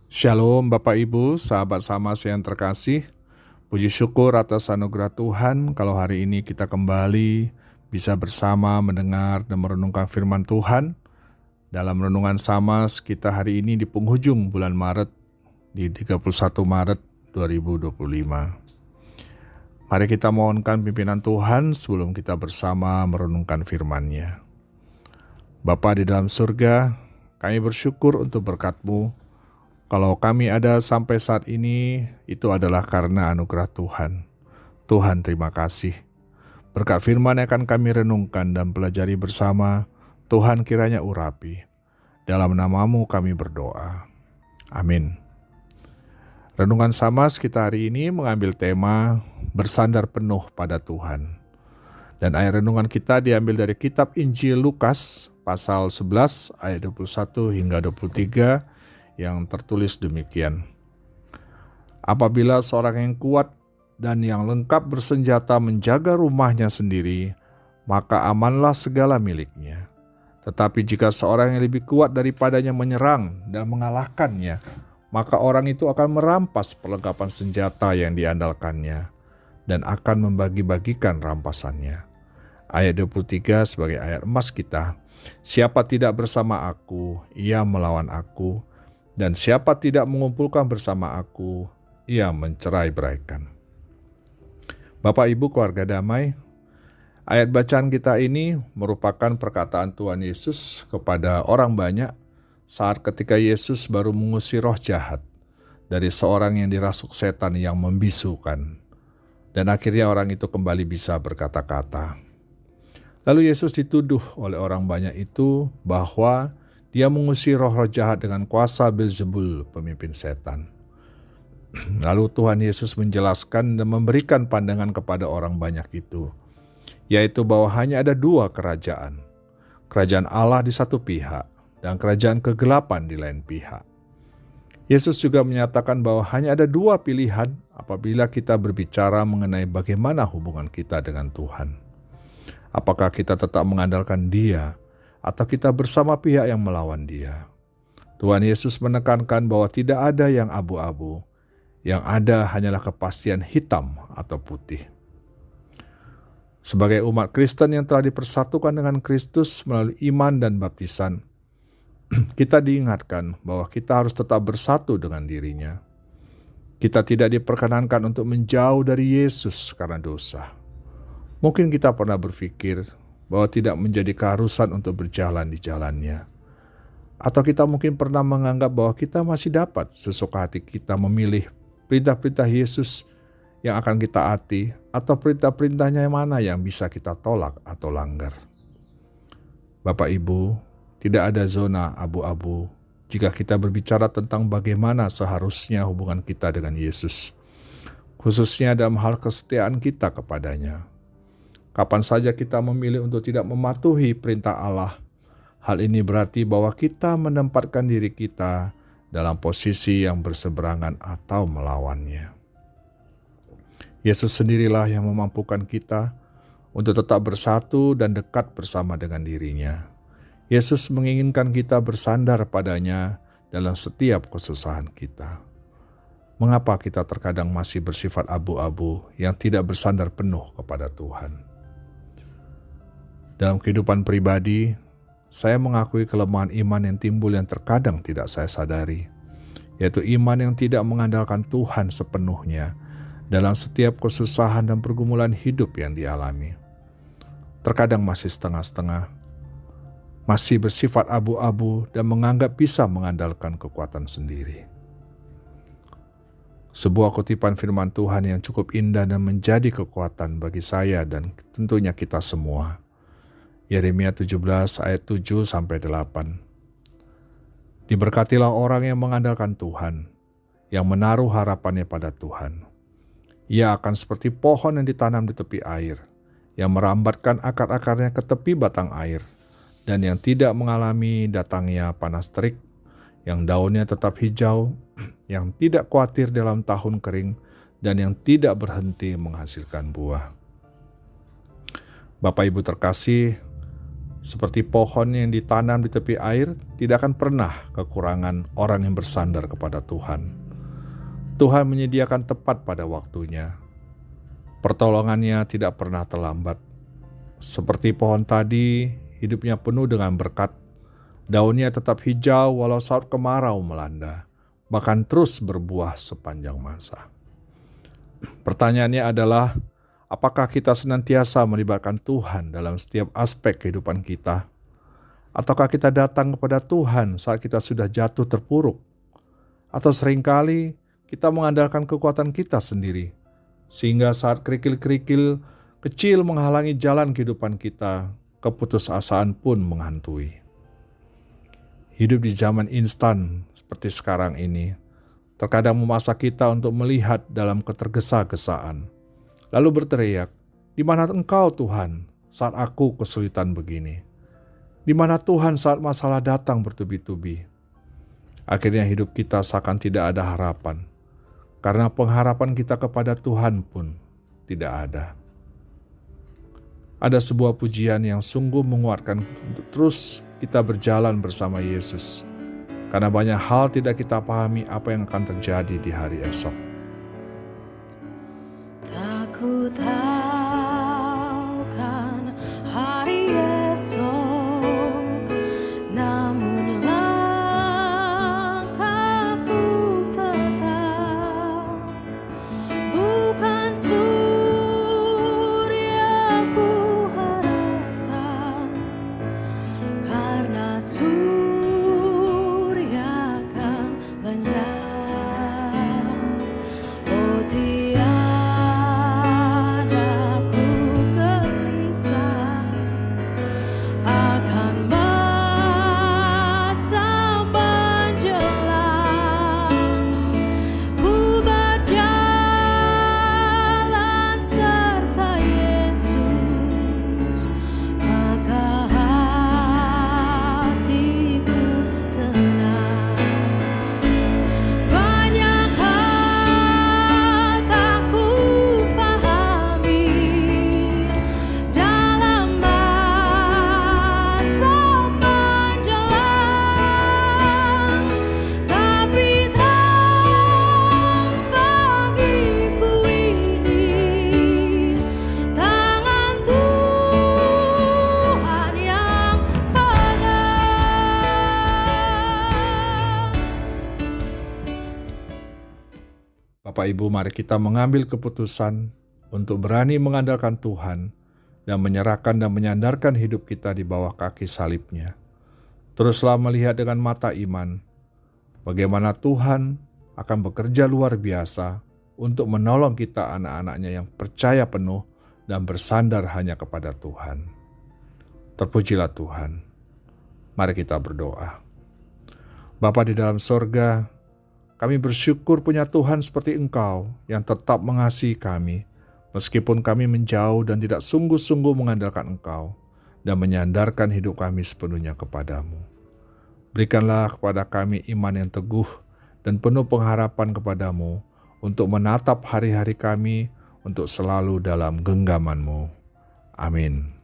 Shalom Bapak Ibu, sahabat Samas yang terkasih. Puji syukur atas anugerah Tuhan kalau hari ini kita kembali bisa bersama mendengar dan merenungkan firman Tuhan. Dalam renungan Samas kita hari ini di penghujung bulan Maret, di 31 Maret 2025. Mari kita mohonkan pimpinan Tuhan sebelum kita bersama merenungkan firman-Nya. Bapa di dalam surga, kami bersyukur untuk berkat-Mu. Kalau kami ada sampai saat ini, itu adalah karena anugerah Tuhan. Tuhan, terima kasih. Berkat firman yang akan kami renungkan dan pelajari bersama, Tuhan kiranya urapi. Dalam nama-Mu kami berdoa. Amin. Renungan Samas kita hari ini mengambil tema bersandar penuh pada Tuhan. Dan ayat renungan kita diambil dari kitab Injil Lukas, pasal 11 ayat 21 hingga 23, yang tertulis demikian. Apabila seorang yang kuat dan yang lengkap bersenjata menjaga rumahnya sendiri, maka amanlah segala miliknya. Tetapi jika seorang yang lebih kuat daripadanya menyerang dan mengalahkannya, maka orang itu akan merampas perlengkapan senjata yang diandalkannya dan akan membagi-bagikan rampasannya. Ayat 23 sebagai ayat emas kita. Siapa tidak bersama aku, ia melawan aku. Dan siapa tidak mengumpulkan bersama aku, ia mencerai-beraikan. Bapak Ibu keluarga damai, ayat bacaan kita ini merupakan perkataan Tuhan Yesus kepada orang banyak saat ketika Yesus baru mengusir roh jahat dari seorang yang dirasuk setan yang membisukan. Dan akhirnya orang itu kembali bisa berkata-kata. Lalu Yesus dituduh oleh orang banyak itu bahwa dia mengusir roh-roh jahat dengan kuasa Beelzebul, pemimpin setan. Lalu Tuhan Yesus menjelaskan dan memberikan pandangan kepada orang banyak itu, yaitu bahwa hanya ada dua kerajaan. Kerajaan Allah di satu pihak dan kerajaan kegelapan di lain pihak. Yesus juga menyatakan bahwa hanya ada dua pilihan apabila kita berbicara mengenai bagaimana hubungan kita dengan Tuhan. Apakah kita tetap mengandalkan Dia atau kita bersama pihak yang melawan Dia. Tuhan Yesus menekankan bahwa tidak ada yang abu-abu, yang ada hanyalah kepastian hitam atau putih. Sebagai umat Kristen yang telah dipersatukan dengan Kristus melalui iman dan baptisan, kita diingatkan bahwa kita harus tetap bersatu dengan dirinya. Kita tidak diperkenankan untuk menjauh dari Yesus karena dosa. Mungkin kita pernah berpikir bahwa tidak menjadi keharusan untuk berjalan di jalannya. Atau kita mungkin pernah menganggap bahwa kita masih dapat sesuka hati kita memilih perintah-perintah Yesus yang akan kita taati atau perintah-perintahnya yang mana yang bisa kita tolak atau langgar. Bapak Ibu, tidak ada zona abu-abu jika kita berbicara tentang bagaimana seharusnya hubungan kita dengan Yesus, khususnya dalam hal kesetiaan kita kepadanya. Kapan saja kita memilih untuk tidak mematuhi perintah Allah, hal ini berarti bahwa kita menempatkan diri kita dalam posisi yang berseberangan atau melawannya. Yesus sendirilah yang memampukan kita untuk tetap bersatu dan dekat bersama dengan dirinya. Yesus menginginkan kita bersandar padanya dalam setiap kesusahan kita. Mengapa kita terkadang masih bersifat abu-abu yang tidak bersandar penuh kepada Tuhan? Dalam kehidupan pribadi, saya mengakui kelemahan iman yang timbul yang terkadang tidak saya sadari, yaitu iman yang tidak mengandalkan Tuhan sepenuhnya dalam setiap kesusahan dan pergumulan hidup yang dialami. Terkadang masih setengah-setengah, masih bersifat abu-abu dan menganggap bisa mengandalkan kekuatan sendiri. Sebuah kutipan firman Tuhan yang cukup indah dan menjadi kekuatan bagi saya dan tentunya kita semua. Yeremia 17 ayat 7-8. Diberkatilah orang yang mengandalkan Tuhan, yang menaruh harapannya pada Tuhan. Ia akan seperti pohon yang ditanam di tepi air, yang merambatkan akar-akarnya ke tepi batang air, dan yang tidak mengalami datangnya panas terik, yang daunnya tetap hijau, yang tidak khawatir dalam tahun kering, dan yang tidak berhenti menghasilkan buah. Bapak Ibu terkasih, Seperti pohon yang ditanam di tepi air, tidak akan pernah kekurangan orang yang bersandar kepada Tuhan. Tuhan menyediakan tepat pada waktunya. Pertolongannya tidak pernah terlambat. Seperti pohon tadi, hidupnya penuh dengan berkat. Daunnya tetap hijau walau saat kemarau melanda, bahkan terus berbuah sepanjang masa. Pertanyaannya adalah, apakah kita senantiasa melibatkan Tuhan dalam setiap aspek kehidupan kita? Ataukah kita datang kepada Tuhan saat kita sudah jatuh terpuruk? Atau seringkali kita mengandalkan kekuatan kita sendiri, sehingga saat kerikil-kerikil kecil menghalangi jalan kehidupan kita, keputusasaan pun menghantui. Hidup di zaman instan seperti sekarang ini, terkadang memaksa kita untuk melihat dalam ketergesa-gesaan, lalu berteriak, "Di mana Engkau Tuhan saat aku kesulitan begini? Di mana Tuhan saat masalah datang bertubi-tubi?" Akhirnya hidup kita seakan tidak ada harapan, karena pengharapan kita kepada Tuhan pun tidak ada. Ada sebuah pujian yang sungguh menguatkan untuk terus kita berjalan bersama Yesus, karena banyak hal tidak kita pahami apa yang akan terjadi di hari esok. Tak ku tahu kan hari esok, namun langkahku tetap bukan surya ku harapkan, karena surya kan lenyap. Oh tiada ku gelisah akan masa menjelang. Ku berjalan serta Yesus, maka hatiku tenang. Banyak hal tak ku fahami dalam masa menjelang, tapi terang bagiku ini tangan Tuhan yang pegang. Bapak Ibu, mari kita mengambil keputusan untuk berani mengandalkan Tuhan dan menyerahkan dan menyandarkan hidup kita di bawah kaki salib-Nya. Teruslah melihat dengan mata iman bagaimana Tuhan akan bekerja luar biasa untuk menolong kita anak-anak-Nya yang percaya penuh dan bersandar hanya kepada Tuhan. Terpujilah Tuhan. Mari kita berdoa. Bapa di dalam sorga, kami bersyukur punya Tuhan seperti Engkau yang tetap mengasihi kami, meskipun kami menjauh dan tidak sungguh-sungguh mengandalkan Engkau dan menyandarkan hidup kami sepenuhnya kepadamu. Berikanlah kepada kami iman yang teguh dan penuh pengharapan kepadamu untuk menatap hari-hari kami untuk selalu dalam genggaman-Mu. Amin.